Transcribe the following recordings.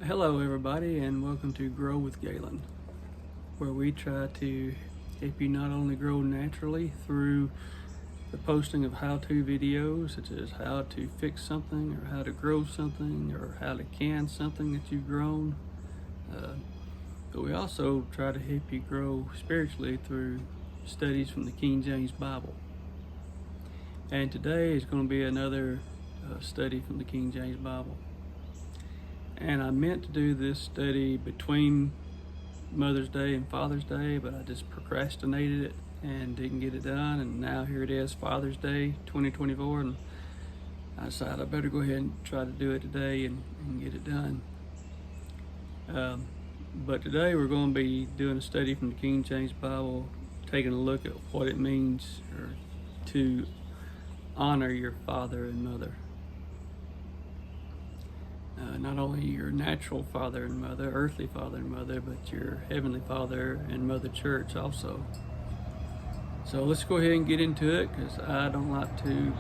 Hello, everybody, and welcome to Grow with Galen, where we try to help you not only grow naturally through the posting of how-to videos, such as how to fix something, or how to grow something, or how to can something that you've grown, but we also try to help you grow spiritually through studies from the King James Bible. And today is going to be another study from the King James Bible. And I meant to do this study between Mother's Day and Father's Day, but I just procrastinated it and didn't get it done. And now here it is, Father's Day 2024, and I decided I better go ahead and try to do it today and get it done. But today we're going to be doing a study from the King James Bible, taking a look at what it means to honor your father and mother. Not only your natural father and mother, earthly father and mother, but your heavenly father and mother church also. So let's go ahead and get into it, because I don't like to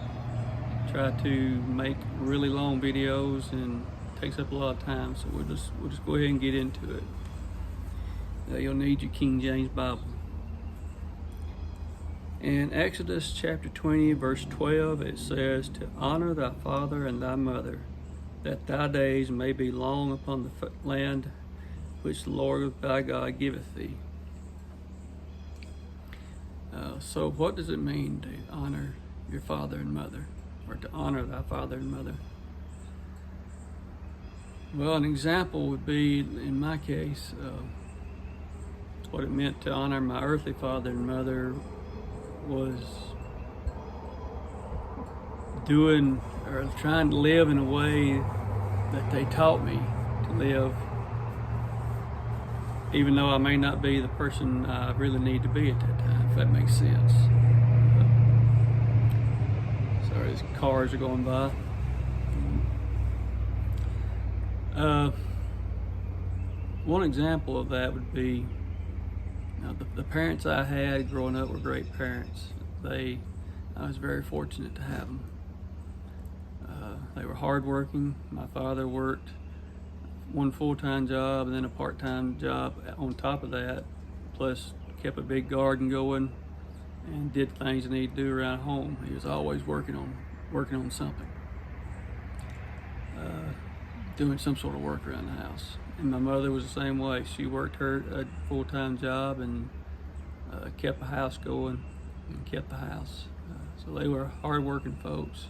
try to make really long videos, and it takes up a lot of time. So we'll just go ahead and get into it. You'll need your King James Bible. In Exodus chapter 20, verse 12, it says, "To honor thy father and thy mother, that thy days may be long upon the land which the Lord thy God giveth thee." So what does it mean to honor your father and mother, or to honor thy father and mother? Well, an example would be, in my case, what it meant to honor my earthly father and mother was doing or trying to live in a way that they taught me to live, even though I may not be the person I really need to be at that time, if that makes sense. Sorry, these cars are going by. One example of that would be, the parents I had growing up were great parents. I was very fortunate to have them. They were hardworking. My father worked one full-time job and then a part-time job on top of that, plus kept a big garden going and did things he needed to do around home. He was always working on something, doing some sort of work around the house. And my mother was the same way. She worked a full-time job and kept the house going and kept the house. So they were hard-working folks.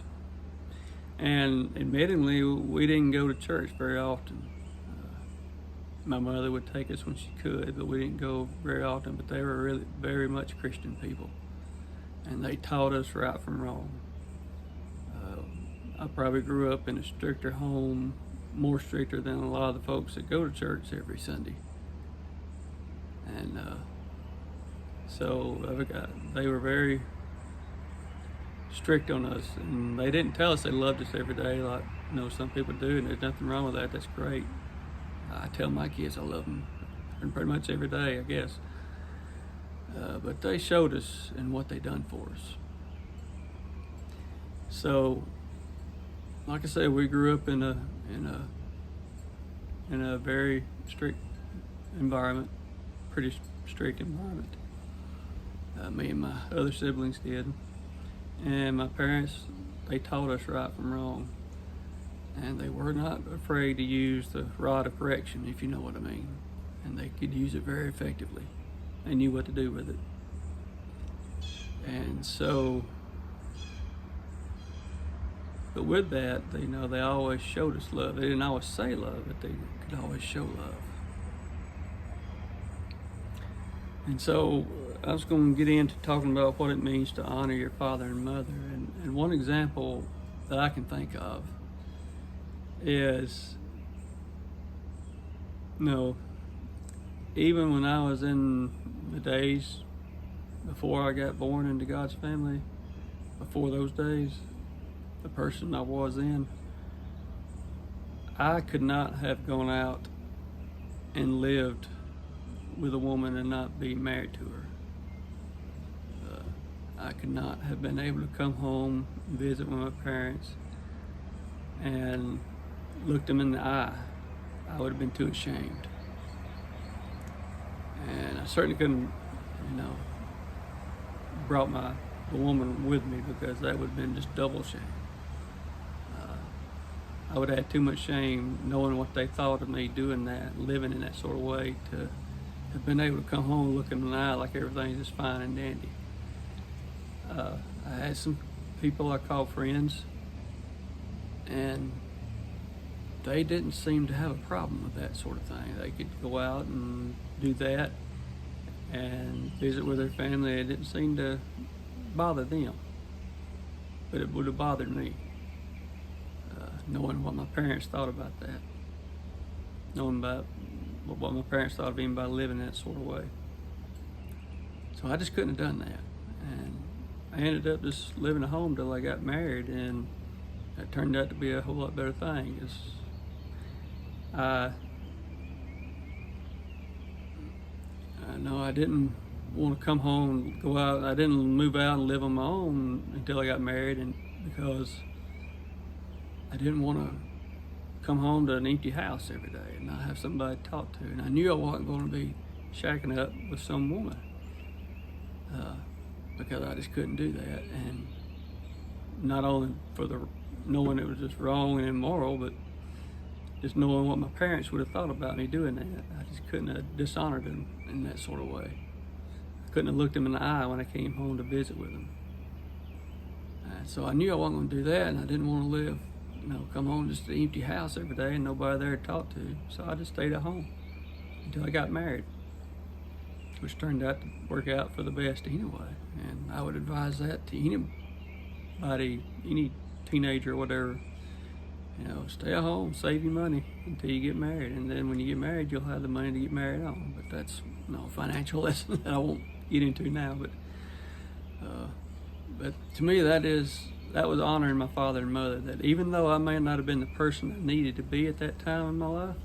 And admittingly, we didn't go to church very often. My mother would take us when she could, but we didn't go very often. But they were really very much Christian people, and they taught us right from wrong. I probably grew up in a stricter home, more stricter than a lot of the folks that go to church every Sunday. And so they were very strict on us, and they didn't tell us they loved us every day like some people do, and there's nothing wrong with that. That's great. I tell my kids I love them pretty much every day, I guess. But they showed us in what they done for us. So, like I said, we grew up in a very strict environment, pretty strict environment. Me and my other siblings did. And my parents, they taught us right from wrong. And they were not afraid to use the rod of correction, if you know what I mean. And they could use it very effectively. They knew what to do with it. And so, but with that, they always showed us love. They didn't always say love, but they could always show love. And so I was going to get into talking about what it means to honor your father and mother. And one example that I can think of is, even when I was in the days before I got born into God's family, before those days, the person I was then, I could not have gone out and lived with a woman and not be married to her. I could not have been able to come home and visit with my parents and look them in the eye I would have been too ashamed. And I certainly couldn't, brought the woman with me, because that would have been just double shame. I would have had too much shame knowing what they thought of me doing that, living in that sort of way, to have been able to come home looking in the eye like everything's just fine and dandy. I had some people I called friends, and they didn't seem to have a problem with that sort of thing. They could go out and do that and visit with their family. It didn't seem to bother them, but it would have bothered me, knowing what my parents thought about that, knowing about what my parents thought of me by living that sort of way. So I just couldn't have done that, and I ended up just living at home till I got married, and it turned out to be a whole lot better thing. I know I didn't want to come home, go out. I didn't move out and live on my own until I got married, and because I didn't want to come home to an empty house every day and not have somebody to talk to. And I knew I wasn't going to be shacking up with some woman, because I just couldn't do that. And not only for knowing it was just wrong and immoral, but just knowing what my parents would have thought about me doing that. I just couldn't have dishonored them in that sort of way. I couldn't have looked them in the eye when I came home to visit with them. And so I knew I wasn't going to do that, and I didn't want to live, come home just to an empty house every day and nobody there to talk to. So I just stayed at home until I got married, which turned out to work out for the best anyway. And I would advise that to anybody, any teenager or whatever. Stay at home, save your money until you get married, and then when you get married, you'll have the money to get married on. But that's a financial lesson that I won't get into now. But to me, that was honoring my father and mother. That even though I may not have been the person I needed to be at that time in my life,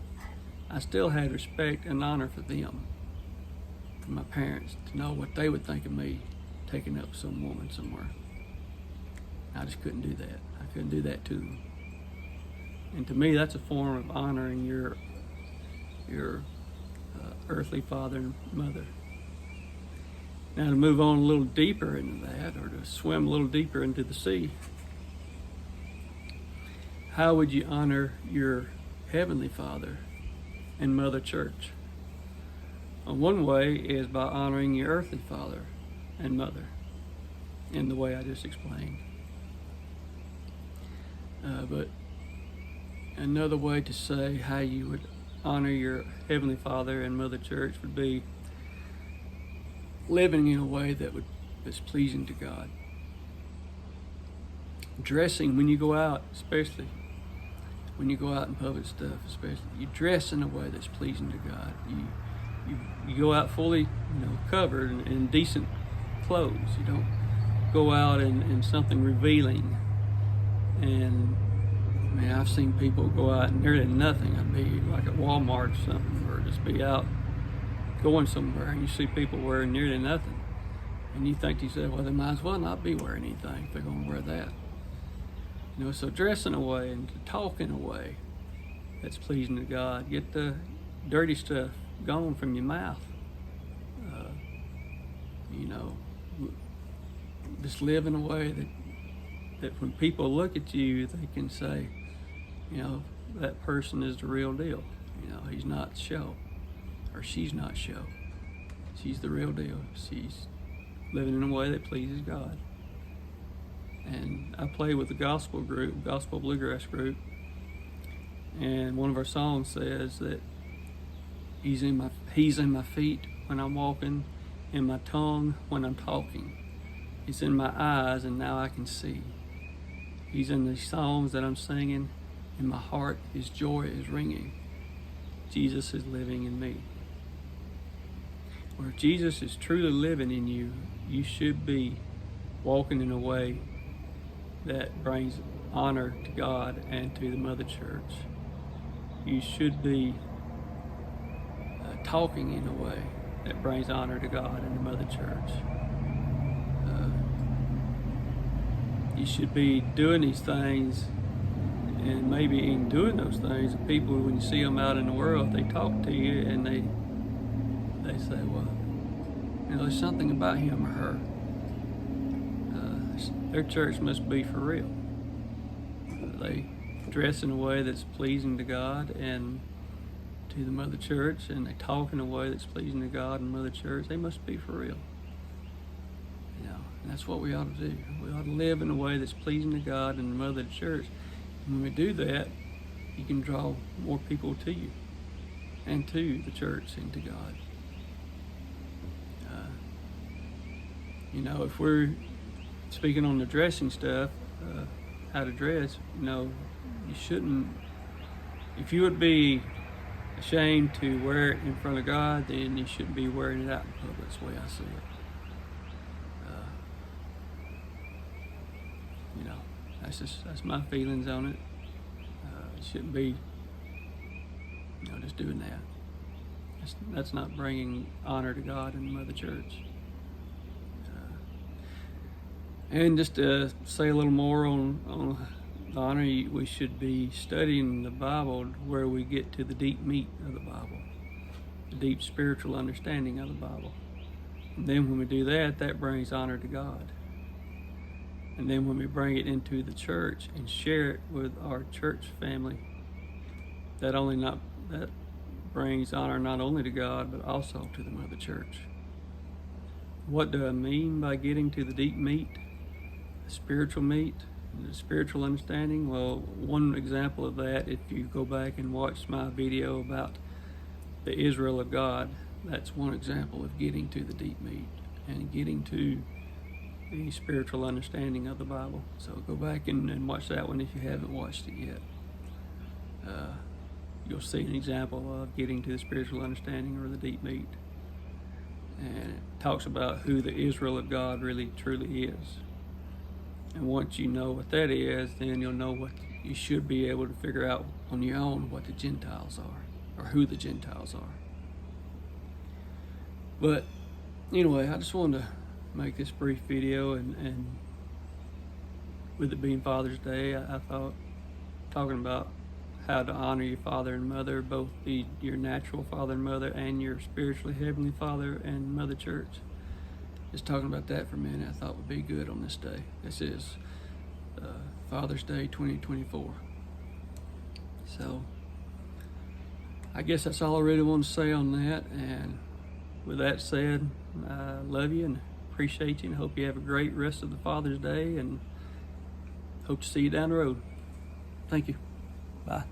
I still had respect and honor for them, for my parents, to know what they would think of me taking up some woman somewhere. I just couldn't do that. I couldn't do that to them. And to me, that's a form of honoring your earthly father and mother. Now, to move on a little deeper into that, or to swim a little deeper into the sea, how would you honor your heavenly father and mother church? One way is by honoring your earthly father and mother in the way I just explained. But another way to say how you would honor your heavenly father and mother church would be living in a way that's pleasing to God. Dressing when you go out, especially when you go out in public stuff, especially you dress in a way that's pleasing to God. You go out fully, covered in decent clothes. You don't go out in something revealing. And I've seen people go out in nearly nothing. I'd be like at Walmart or something, or just be out going somewhere, and you see people wearing nearly nothing. And you think to yourself, well, they might as well not be wearing anything if they're going to wear that. So dress in a way and to talk in a way that's pleasing to God. Get the dirty stuff gone from your mouth. Just live in a way that when people look at you, they can say, that person is the real deal. He's not show, or she's not show. She's the real deal. She's living in a way that pleases God. And I play with the gospel bluegrass group, and one of our songs says that He's in my feet when I'm walking, in my tongue when I'm talking. He's in my eyes, and now I can see. He's in the songs that I'm singing. In my heart, His joy is ringing. Jesus is living in me. Or if Jesus is truly living in you, you should be walking in a way that brings honor to God and to the Mother Church. You should be talking in a way that brings honor to God and the Mother Church. You should be doing these things And maybe in doing those things, people, when you see them out in the world, they talk to you and they say, well, you know, there's something about him or her. Their church must be for real. They dress in a way that's pleasing to God and to the Mother Church, and they talk in a way that's pleasing to God and Mother Church. They must be for real. You know, and that's what we ought to do. We ought to live in a way that's pleasing to God and the Mother Church. And when we do that, you can draw more people to you and to the church and to God. You know, if we're speaking on the dressing stuff, how to dress, you know, you shouldn't, if you would be ashamed to wear it in front of God, then you shouldn't be wearing it out in public. That's the way I see it. You know, that's my feelings on it. It shouldn't be, you know, just doing that. That's not bringing honor to God and Mother Church. And just to say a little more on the honor, we should be studying the Bible where we get to the deep meat of the Bible, the deep spiritual understanding of the Bible. And then when we do that, that brings honor to God. And then when we bring it into the church and share it with our church family, that brings honor not only to God, but also to the Mother Church. What do I mean by getting to the deep meat? Spiritual meat, the spiritual understanding. Well, one example of that, if you go back and watch my video about the Israel of God, that's one example of getting to the deep meat and getting to the spiritual understanding of the Bible. So go back and watch that one if you haven't watched it yet. You'll see an example of getting to the spiritual understanding or the deep meat. And it talks about who the Israel of God really truly is. And once you know what that is, then you'll know what you should be able to figure out on your own what the Gentiles are, or who the Gentiles are. But anyway, I just wanted to make this brief video, and with it being Father's Day, I thought talking about how to honor your father and mother, both your natural father and mother and your spiritually heavenly Father and Mother Church. Just talking about that for a minute, I thought would be good on this day. This is Father's Day 2024. So I guess that's all I really want to say on that. And with that said, I love you and appreciate you, and hope you have a great rest of the Father's Day, and hope to see you down the road. Thank you. Bye.